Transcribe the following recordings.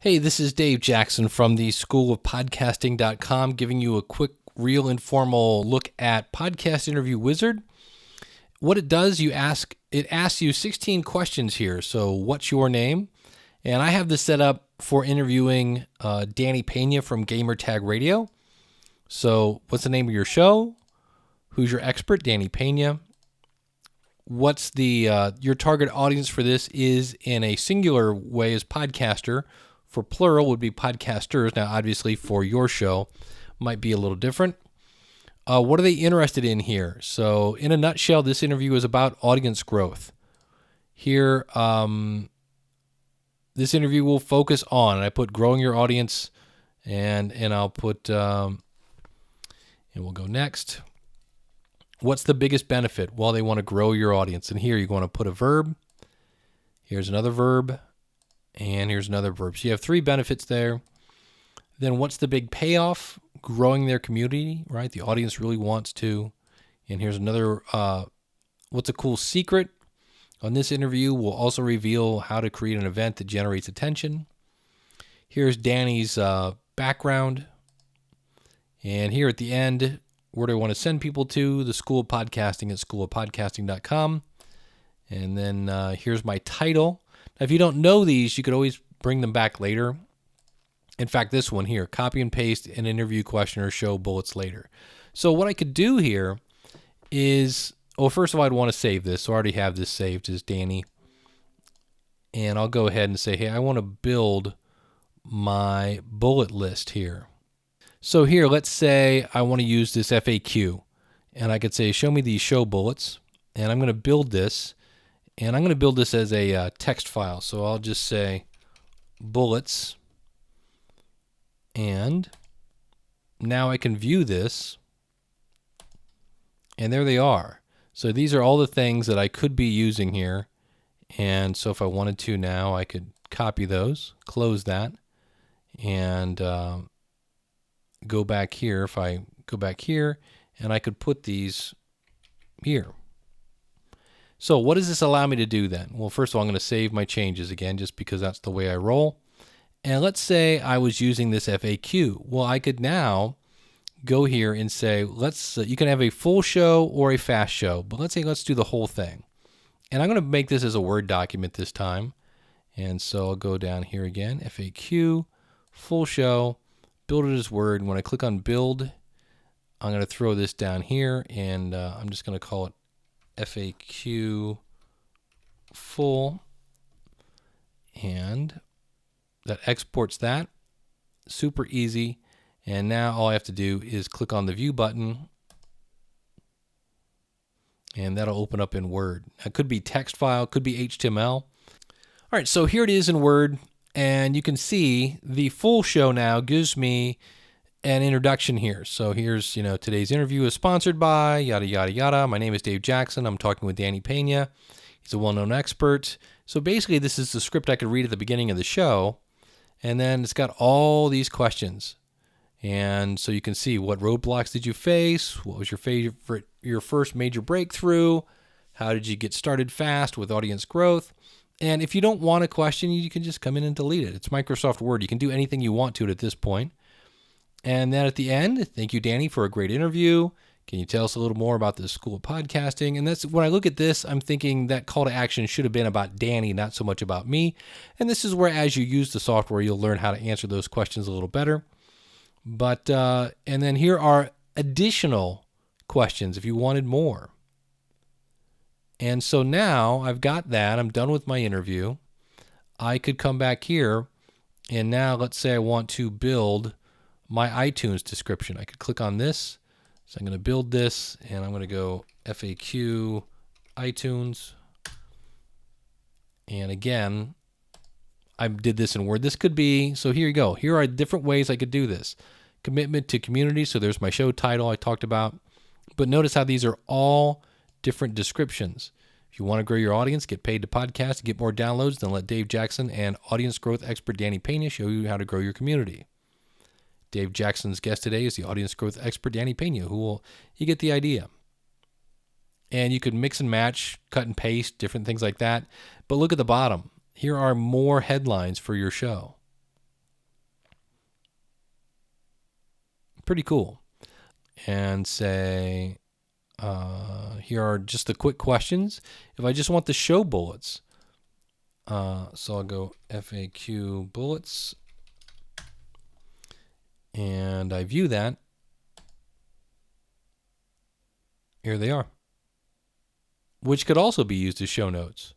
Hey, this is Dave Jackson from the School of Podcasting.com, giving you a quick, real informal look at Podcast Interview Wizard. What it does, it asks you 16 questions here. So, what's your name? And I have this set up for interviewing Danny Pena from Gamertag Radio. So, what's the name of your show? Who's your expert? Danny Pena. What's your target audience for this is in a singular way is podcaster. For plural would be podcasters. Now, obviously, for your show, might be a little different. What are they interested in here? So, in a nutshell, this interview is about audience growth. Here, this interview will focus on, and I put growing your audience, and I'll put, and we'll go next. What's the biggest benefit? Well, they want to grow your audience. And here, you're going to put a verb. Here's another verb. And here's another verb. So you have three benefits there. Then what's the big payoff? Growing their community, right? The audience really wants to. And here's another, what's a cool secret? On this interview, we'll also reveal how to create an event that generates attention. Here's Danny's background. And here at the end, where do I want to send people to? The School of Podcasting at schoolofpodcasting.com. And then here's my title. Now, if you don't know these, you could always bring them back later. In fact, this one here, copy and paste an interview question or show bullets later. So what I could do here is, well, first of all, I'd want to save this. So I already have this saved as Danny. And I'll go ahead and say, hey, I want to build my bullet list here. So here, let's say I want to use this FAQ. And I could say, show me these show bullets. And I'm going to build this. And I'm going to build this as a text file. So I'll just say bullets. And now I can view this. And there they are. So these are all the things that I could be using here. And so if I wanted to now, I could copy those, close that, and go back here. If I go back here, and I could put these here. So what does this allow me to do then? Well, first of all, I'm going to save my changes again, just because that's the way I roll. And let's say I was using this FAQ. Well, I could now go here and say, you can have a full show or a fast show, but let's do the whole thing. And I'm going to make this as a Word document this time. And so I'll go down here again, FAQ, full show, build it as Word. And when I click on build, I'm going to throw this down here, and I'm just going to call it FAQ full, and that exports that. Super easy. And now all I have to do is click on the view button, and that'll open up in Word. It could be text file, could be HTML. All right, so here it is in Word, and you can see the full show now gives me an introduction here. So here's, today's interview is sponsored by yada, yada, yada. My name is Dave Jackson. I'm talking with Danny Pena. He's a well-known expert. So basically, this is the script I could read at the beginning of the show. And then it's got all these questions. And so you can see, what roadblocks did you face? What was your first major breakthrough? How did you get started fast with audience growth? And if you don't want a question, you can just come in and delete it. It's Microsoft Word. You can do anything you want to it at this point. And then at the end, thank you, Danny, for a great interview. Can you tell us a little more about the School of Podcasting? And that's when I look at this, I'm thinking that call to action should have been about Danny, not so much about me. And this is where, as you use the software, you'll learn how to answer those questions a little better. But, and then here are additional questions if you wanted more. And so now I've got that. I'm done with my interview. I could come back here, and now let's say I want to build my iTunes description. I could click on this. So I'm going to build this, and I'm going to go FAQ iTunes. And again, I did this in Word. This could be, so here you go. Here are different ways I could do this. Commitment to community. So there's my show title I talked about. But notice how these are all different descriptions. If you want to grow your audience, get paid to podcast, and get more downloads, then let Dave Jackson and audience growth expert Danny Pena show you how to grow your community. Dave Jackson's guest today is the audience growth expert Danny Pena, you get the idea. And you could mix and match, cut and paste, different things like that. But look at the bottom. Here are more headlines for your show. Pretty cool. And say, here are just the quick questions. If I just want the show bullets, so I'll go FAQ bullets, and I view that. Here they are, which could also be used as show notes.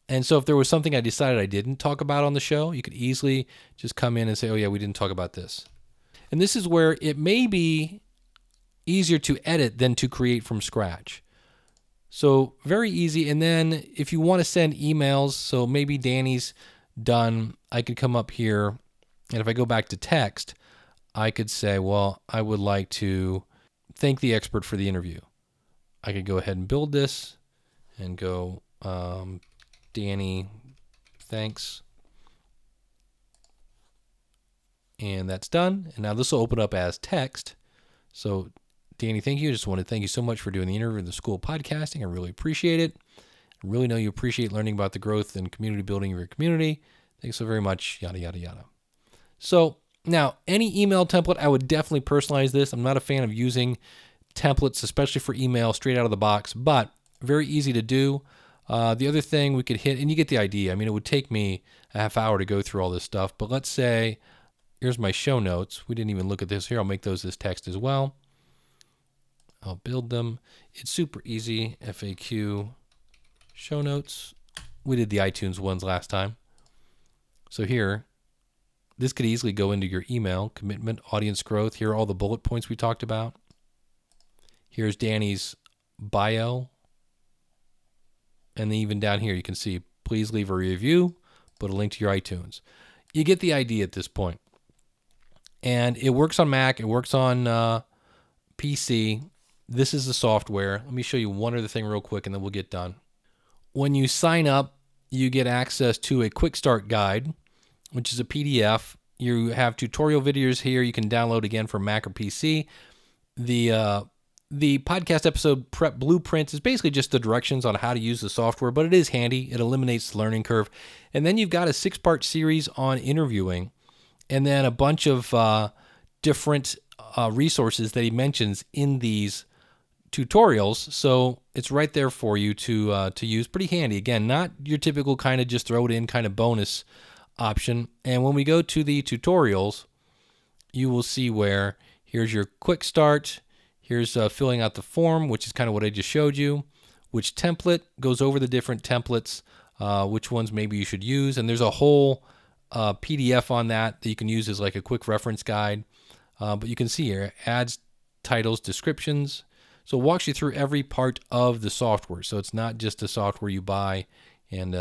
And so if there was something I decided I didn't talk about on the show, you could easily just come in and say, oh yeah, we didn't talk about this. And this is where it may be easier to edit than to create from scratch. So very easy. And then if you want to send emails, so maybe Danny's done, I could come up here, and if I go back to text, I could say, well, I would like to thank the expert for the interview. I could go ahead and build this and go, Danny, thanks. And that's done. And now this will open up as text. So Danny, thank you. I just want to thank you so much for doing the interview in the School of Podcasting. I really appreciate it. I really know you appreciate learning about the growth and community building of your community. Thanks so very much, yada, yada, yada. So now, any email template, I would definitely personalize this. I'm not a fan of using templates, especially for email, straight out of the box, but very easy to do. The other thing we could hit, and you get the idea. I mean, it would take me a half hour to go through all this stuff, but let's say, here's my show notes. We didn't even look at this here. I'll make those as text as well. I'll build them. It's super easy. FAQ show notes. We did the iTunes ones last time. So here, this could easily go into your email, commitment, audience growth. Here are all the bullet points we talked about. Here's Danny's bio. And then even down here, you can see, please leave a review, put a link to your iTunes. You get the idea at this point. And it works on Mac. It works on PC. This is the software. Let me show you one other thing real quick, and then we'll get done. When you sign up, you get access to a quick start guide, which is a PDF. You have tutorial videos here you can download again for Mac or PC. The podcast episode prep blueprint is basically just the directions on how to use the software, but it is handy. It eliminates the learning curve. And then you've got a 6-part series on interviewing, and then a bunch of different resources that he mentions in these tutorials. So it's right there for you to use. Pretty handy. Again, not your typical kind of just throw it in kind of bonus option. And when we go to the tutorials, you will see where here's your quick start. Here's filling out the form, which is kind of what I just showed you. Which template goes over the different templates, which ones maybe you should use. And there's a whole PDF on that you can use as like a quick reference guide. But you can see here, adds titles, descriptions. So it walks you through every part of the software. So it's not just a software you buy and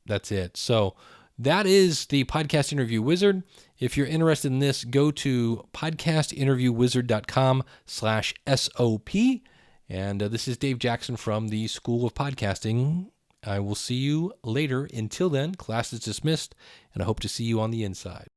that's it. So that is the Podcast Interview Wizard. If you're interested in this, go to podcastinterviewwizard.com/SOP. And this is Dave Jackson from the School of Podcasting. I will see you later. Until then, class is dismissed, and I hope to see you on the inside.